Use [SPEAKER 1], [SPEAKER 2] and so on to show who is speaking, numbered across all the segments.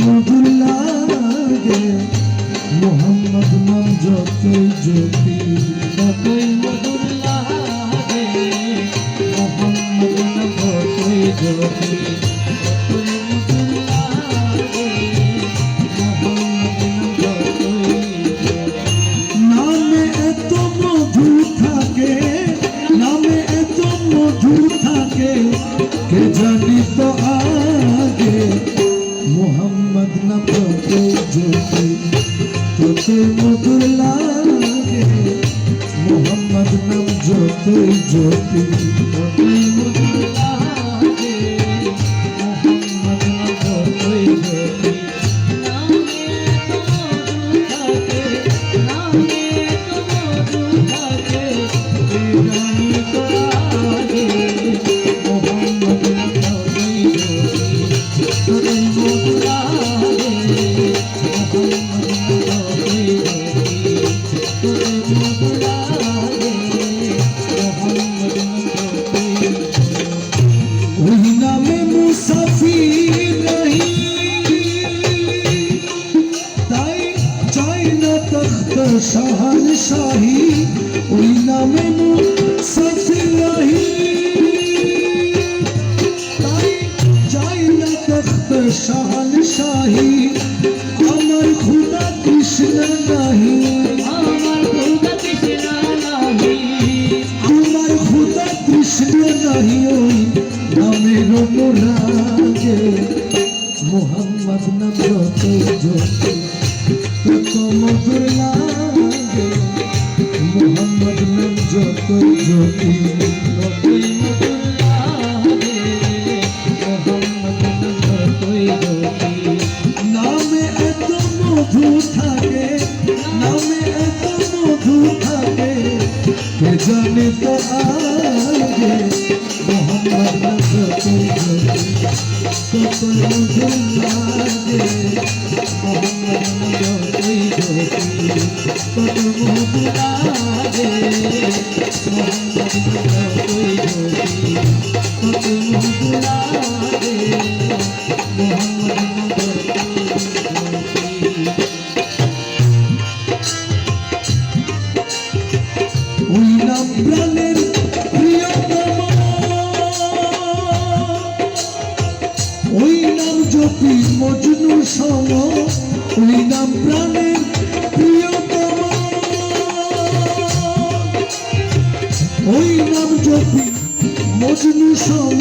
[SPEAKER 1] মধুর লাগে মোহাম্মদ নাম যতই জপি,
[SPEAKER 2] ততই মধুর লাগে মোহাম্মদ নাম যতই জপি, ততই মধুর লাগে মোহাম্মদ নাম যতই জপি।
[SPEAKER 1] নামে এত মধু থাকে, নামে এত মধু থাকে, কে জানি তো আগে মোহাম্মদ নাম যতই জপি ততই মধুর লাগে মোহাম্মদ নাম যতই জপি,
[SPEAKER 2] ততই মধুর লাগে মোহাম্মদ নাম যতই জপি। নামে এত মধু থাকে, নামে এত মধু থাকে, কে জানি তো আগে মোহাম্মদ নাম যতই জপি, ততই মধুর লাগে মোহাম্মদ নাম যতই জপি, ততই মধুর লাগে মোহাম্মদ নাম যতই জপি।
[SPEAKER 1] ওই নামে মুসাফির রহি, তাই চাই না তখ্ত শাহনশাহী, ওই নামে মুসাফির রহি, তাই চাই না তখ্ত শাহনশাহী, আমার খুদা কৃষ্ণ নাহি,
[SPEAKER 2] আমার খুদা কৃষ্ণ নাহি,
[SPEAKER 1] আমার খুদা কৃষ্ণ নাহি, ওই নামের অনুরাগে মোহাম্মদ নাম যতই জপি তত মধুর লাগে মোহাম্মদ নাম যতই জপি,
[SPEAKER 2] ততই মধুর লাগে মোহাম্মদ নাম যতই জপি।
[SPEAKER 1] নামে এত মধু থাকে, নামে এত মধু থাকে, কে জানে তো আগে মোহাম্মদ নাম যতই জপি ততই মধুর লাগে
[SPEAKER 2] মোহাম্মদ নাম যতই জপি, তত মধুর লাগে মোহাম্মদ নাম যতই জপি, তত মধুর লাগে মোহাম্মদ নাম যতই জপি।
[SPEAKER 1] ওই নাম প্রাণের প্রিয়তম, ওই নাম জপি মজনু সম, ওই নাম প্রাণের প্রিয়তম, ওই নাম জপি মজনু সম,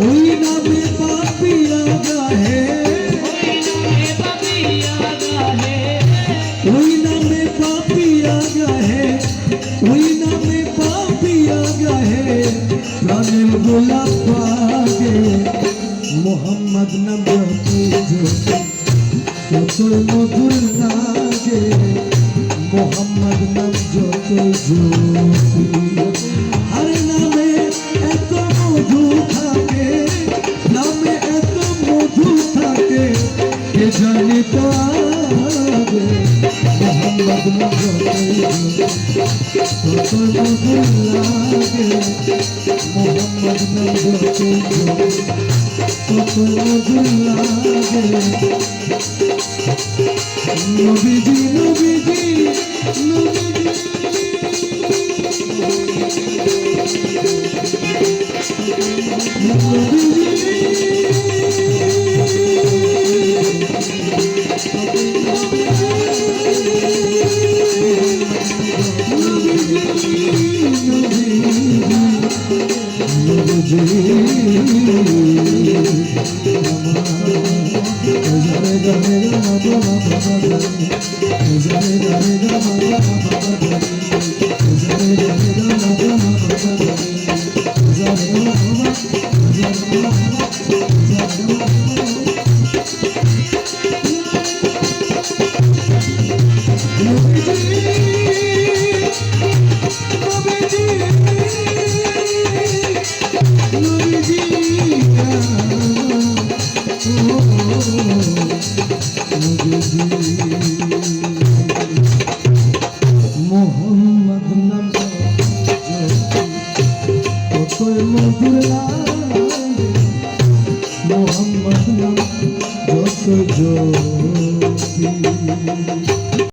[SPEAKER 1] ওই নামে পাপিয়া গাহে,
[SPEAKER 2] ওই নামে পাপিয়া গাহে,
[SPEAKER 1] ওই নামে পাপিয়া গাহে, প্রাণের গোলাপ পাগে মোহাম্মদ নাম যতই জপি ততই মধুর লাগে মোহাম্মদ নাম যতই জপি। আরে নামে এত মধু থাকে, নামে এত মধু থাকে, কে জানি তো আগে মোহাম্মদ নাম যতই জপি ততই মধুর লাগে মোহাম্মদ নাম যতই জপি ততই মধুর লাগে। নবীজি নবীজি মোহাম্মদ নাম কতই মধুর লাগে।